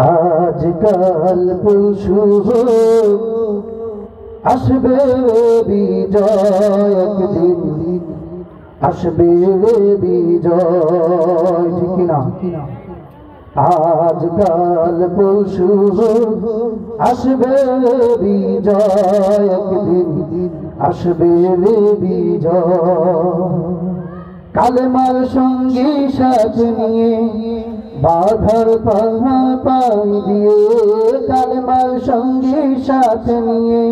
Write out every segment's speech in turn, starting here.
আজকাল পরশু আসবে বিজয়, একদিন আসবে বিজয়, ঠিক না? আজকাল পরশু আসবে বিজয়, একদিন আসবে বিজয়। কালেমার সঙ্গী সাথে নিয়ে বাধার পাহাড় দিয়ে, কালেমার সঙ্গী সাথে নিয়ে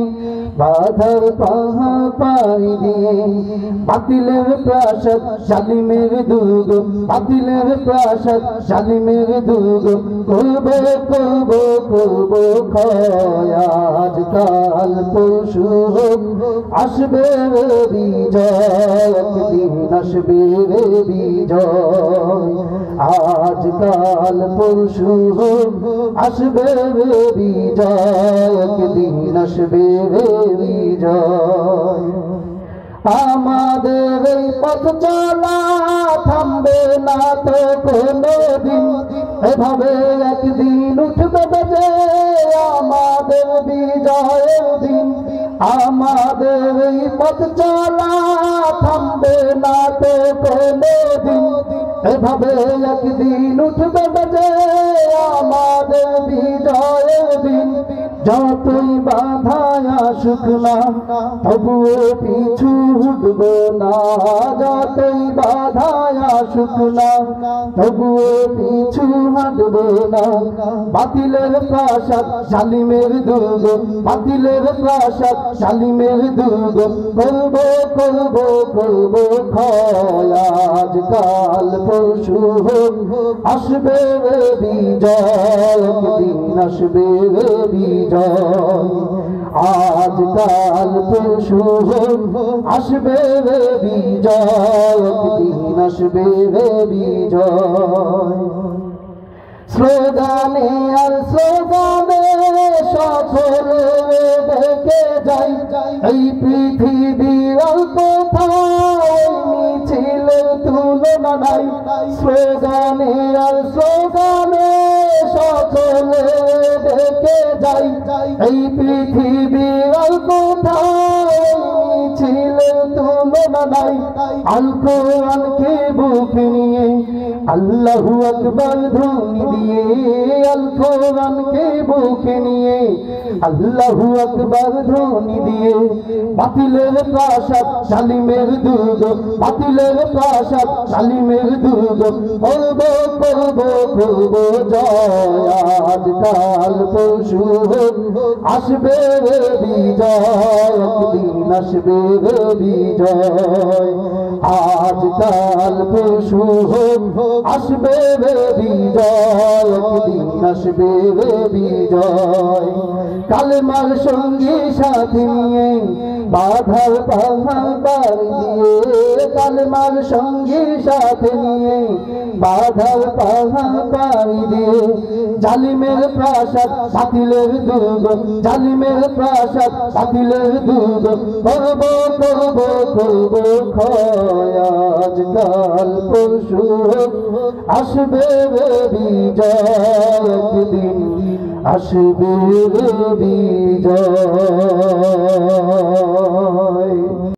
বাধার পাহাড় দিয়ে, বাতিলের প্রাসাদ জালিমের দুর্গ, বাতিলের প্রাসাদ জালিমের দুর্গ করবে করব করব ক্ষয়। আজকাল পরশু আসবে বিজয়, একদিন আসবে বিজয়। আজকাল পরশু আসবে বিজয়, একদিন আসবে বিজয়। আমাদের এই পথ চলা থামবে না তো কোনোদিন, এভাবে একদিন উঠবে বেজে আমাদের বিজয়ের দিন। আমাদের এই পথ চলা থামবে না তো কোনোদিন, এভাবে একদিন উঠবে বেজে আমাদের বিজয়ের দিন। যতই বাধায় আসুক না তবুও পিছু হটব না, যতই বাধায় আসুক না তবুও পিছু হটব না। বাতিলের প্রাসাদ জালিমের দুর্গ, বাতিলের প্রাসাদ জালিমের দুর্গ করব করব করব ক্ষয়। আজকাল পরশু আসবে বিজয়, একদিন আসবে বিজয়। আজকাল পরশু আসবে বিজয়, একদিন আসবে বিজয়। স্লোগানে আর স্লোগানে সকলে ডেকে যাই, এই পৃথিবীর আর কোথায় মিছিলের তুলনা নাই। স্লোগানে আর স্লোগানে সকলে ডেকে যাই, এই পৃথিবীর আর কোথায় মিছিলের তুলনা নাই। আল কোরআনকে বুকে নিয়ে আল্লাহু আকবার ধ্বনি দিয়ে, আল কোরআনকে বুকে নিয়ে আল্লাহু আকবার ধ্বনি দিয়ে, বাতিলের প্রাসাদ জালিমের দুর্গ, বাতিলের প্রাসাদ জালিমের দুর্গ করব করব করব জয়। আজকাল পরশু আসবে বিজয়, একদিন আসবে বিজয়। আজকাল পরশু আসবে বিজয়, একদিন আসবে বিজয়। কালেমার সঙ্গী সাথে নিয়ে বাধার পাহাড় দিয়ে, কালেমার সঙ্গী সাথে নিয়ে বাধার পাহাড় দিয়ে, জালিমের প্রাসাদ বাতিলের দুর্গ, জালিমের প্রাসাদ বাতিলের দুর্গ করব করব করব ক্ষয়। আজকাল পরশু আসবে বিজয়, একদিন আসবে বিজয়।